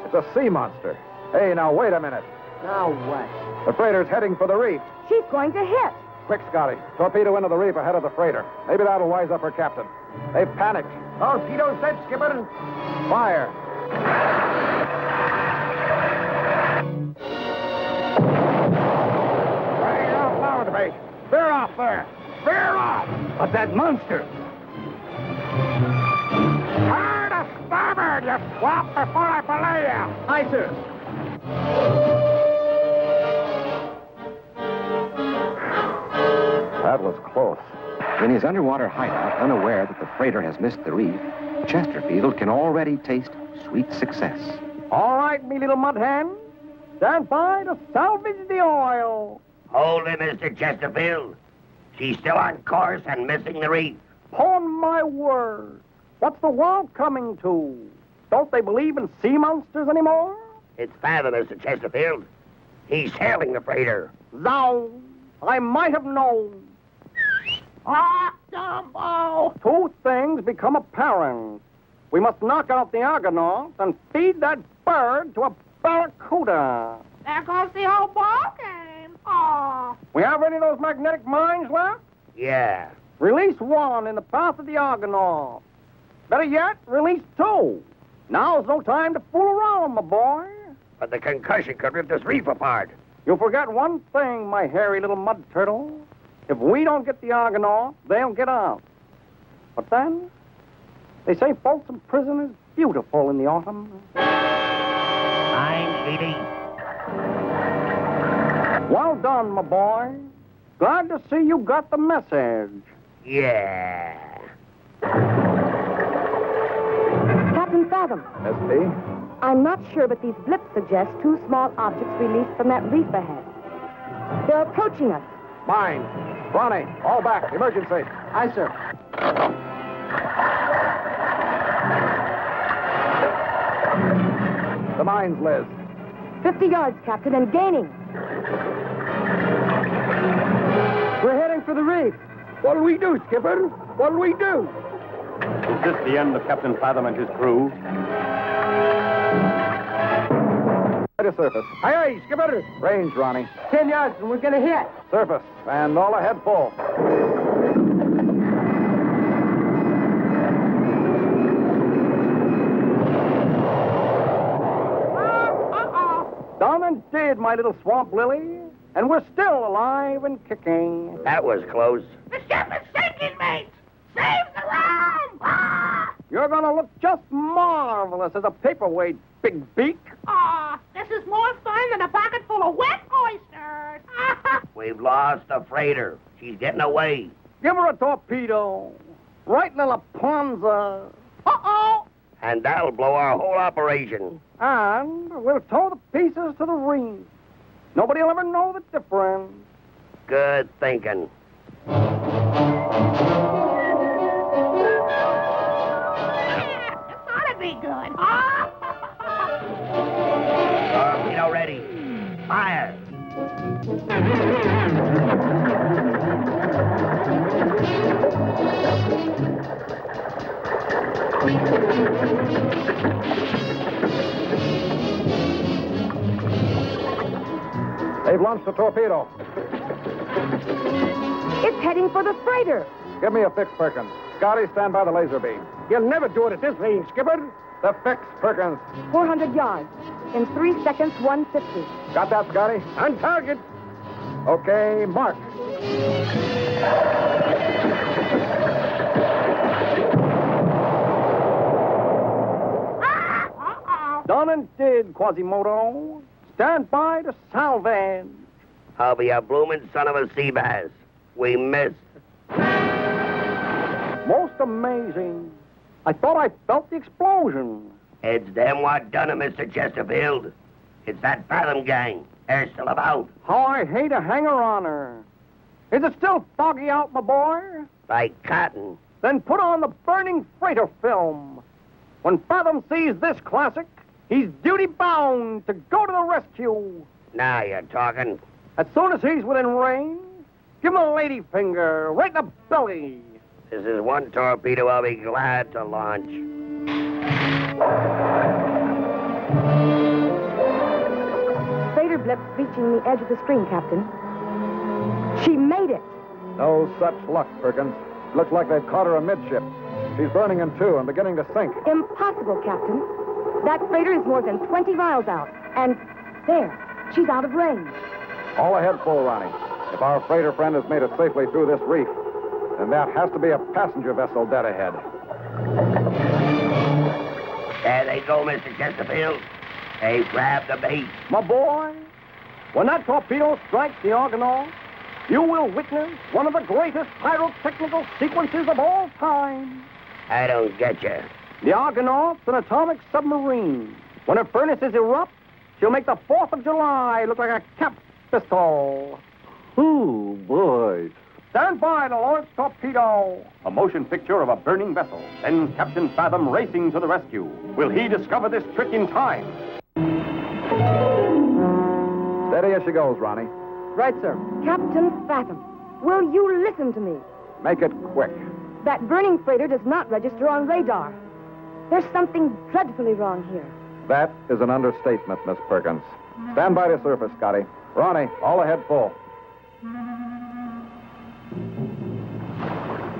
It's a sea monster. Hey, now, wait a minute. Now what? The freighter's heading for the reef. She's going to hit. Quick, Scotty. Torpedo into the reef ahead of the freighter. Maybe that'll wise up her captain. They've panicked. Torpedo set, Skipper. Fire. Right off loud, mate. Veer off there. Veer off. But that monster. Hard to starboard, you swap, before I belay you. Aye, sir. That was close. In his underwater hideout, unaware that the freighter has missed the reef, Chesterfield can already taste sweet success. All right, me little mud hen. Stand by to salvage the oil. Hold it, Mr. Chesterfield. She's still on course and missing the reef. Upon my word. What's the world coming to? Don't they believe in sea monsters anymore? It's Fathom, Mr. Chesterfield. He's sailing the freighter. Zounds. I might have known. Ah, Dumbo! Two things become apparent. We must knock out the Argonaut and feed that bird to a barracuda. There goes the whole ball game. Oh. We have any of those magnetic mines left? Yeah. Release one in the path of the Argonaut. Better yet, release two. Now's no time to fool around, my boy. But the concussion could rip this reef apart. You forget one thing, my hairy little mud turtle. If we don't get the Argonaut, they'll get out. But then, they say Folsom Prison is beautiful in the autumn. 980. Well done, my boy. Glad to see you got the message. Yeah. Captain Fathom. S.P.? I'm not sure, but these blips suggest two small objects released from that reef ahead. They're approaching us. Mine. Ronnie, all back. Emergency. Aye, sir. The mines, Liz. 50 yards, Captain, and gaining. We're heading for the reef. What'll we do, Skipper? What'll we do? Is this the end of Captain Fathom and his crew? To surface. Aye, aye, Skipper. Range, Ronnie. 10 yards and we're going to hit. Surface. And all ahead full. Done and did, my little swamp lily. And we're still alive and kicking. That was close. The ship is sinking, mates. Save the room. Ah! You're going to look just marvelous as a paperweight, big beak. Ah, this is more fun than a pocket full of wet oysters. We've lost the freighter. She's getting away. Give her a torpedo. Right in the Ponza. Uh-oh. And that'll blow our whole operation. And we'll tow the pieces to the reef. Nobody'll ever know the difference. Good thinking. This ought to be good. Torpedo ready. Fire. They've launched the torpedo. It's heading for the freighter. Give me a fix, Perkins. Scotty, stand by the laser beam. You'll never do it at this range, Skipper. The fix, Perkins. 400 yards. In 3 seconds, 150. Got that, Scotty? On target. Okay, mark. Done and did, Quasimodo. Stand by to salvage. I'll be a bloomin' son of a sea bass. We missed. Most amazing. I thought I felt the explosion. It's them what done it, Mr. Chesterfield. It's that Fathom gang. They're still about. How I hate a hanger-oner. Is it still foggy out, my boy? Like cotton. Then put on the burning freighter film. When Fathom sees this classic, he's duty-bound to go to the rescue. Now you're talking. As soon as he's within range, give him a lady finger right in the belly. This is one torpedo I'll be glad to launch. Freighter blip reaching the edge of the screen, Captain. She made it. No such luck, Perkins. Looks like they've caught her amidship. She's burning in two and beginning to sink. Impossible, Captain. That freighter is more than 20 miles out. And there, she's out of range. All ahead full, Ronnie. If our freighter friend has made it safely through this reef, then that has to be a passenger vessel dead ahead. There they go, Mr. Chesterfield. They grabbed the bait. My boy, when that torpedo strikes the Argonaut, you will witness one of the greatest pyrotechnical sequences of all time. I don't get you. The Argonaut's an atomic submarine. When her furnaces erupt, she'll make the 4th of July look like a cap pistol. Ooh, boy. Stand by to launch torpedo. A motion picture of a burning vessel. Then Captain Fathom racing to the rescue. Will he discover this trick in time? Steady as she goes, Ronnie. Right, sir. Captain Fathom, will you listen to me? Make it quick. That burning freighter does not register on radar. There's something dreadfully wrong here. That is an understatement, Miss Perkins. Stand by to surface, Scotty. Ronnie, all ahead full.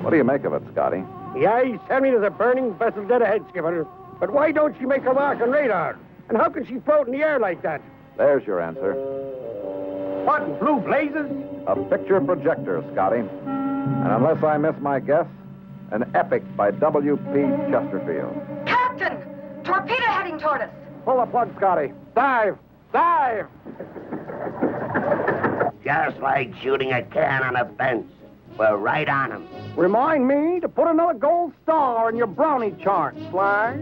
What do you make of it, Scotty? The eyes tell me there's a burning vessel dead ahead, Skipper. But why don't she make her mark on radar? And how can she float in the air like that? There's your answer. What in blue blazes? A picture projector, Scotty. And unless I miss my guess, an epic by W.P. Chesterfield. Captain! Torpedo heading toward us. Pull the plug, Scotty. Dive! Dive! Just like shooting a can on a fence. We're right on them. Remind me to put another gold star in your brownie chart, Slag.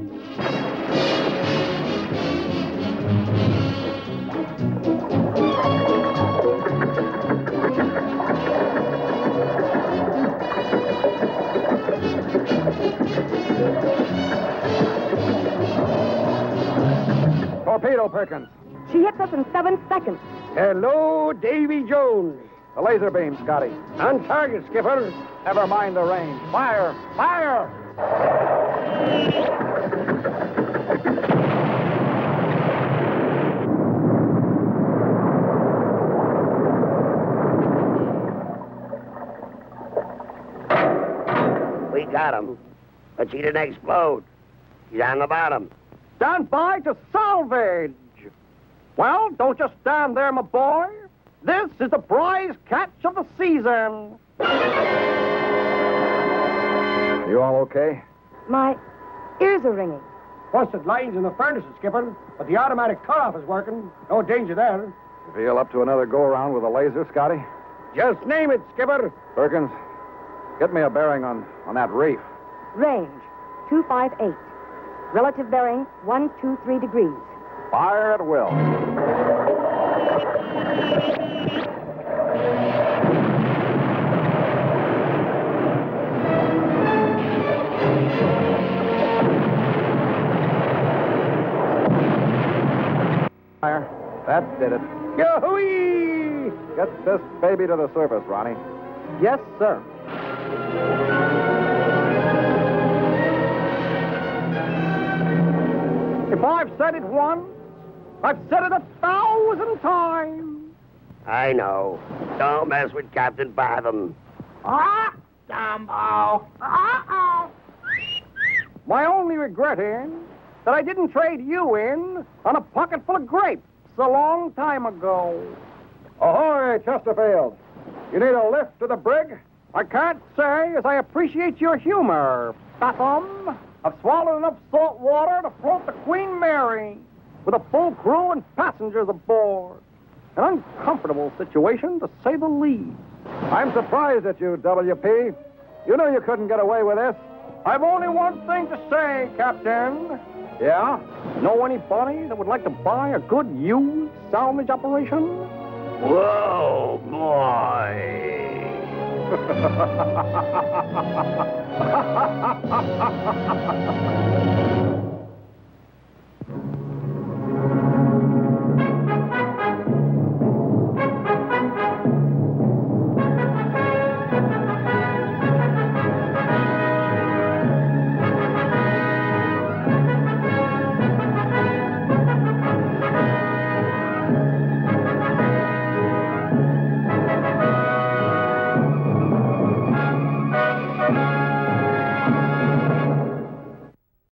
Torpedo, Perkins. She hits us in 7 seconds. Hello, Davy Jones. The laser beam, Scotty. On target, Skipper. Never mind the range. Fire! Fire! We got him. But she didn't explode. She's on the bottom. Stand by to salvage. Well, don't just stand there, my boy. This is the prize catch of the season. You all okay? My ears are ringing. Busted lines in the furnaces, Skipper. But the automatic cutoff is working. No danger there. You feel up to another go-around with a laser, Scotty? Just name it, Skipper. Perkins, get me a bearing on that reef. Range 258. Relative bearing 123 degrees. Fire at will. Fire. That did it. Yoo-hoo-wee! Get this baby to the surface, Ronnie. Yes, sir. If I've said it once, I've said it 1,000 times. I know. Don't mess with Captain Fathom. Ah, Dumbo. Uh-oh. My only regret is that I didn't trade you in on a pocket full of grapes a long time ago. Ahoy, Chesterfield. You need a lift to the brig? I can't say as I appreciate your humor, Fathom. I've swallowed enough salt water to float the Queen Mary. with a full crew and passengers aboard. An uncomfortable situation, to say the least. I'm surprised at you, WP. You knew you couldn't get away with this. I've only one thing to say, Captain. Yeah? Know anybody that would like to buy a good used salvage operation? Whoa, boy.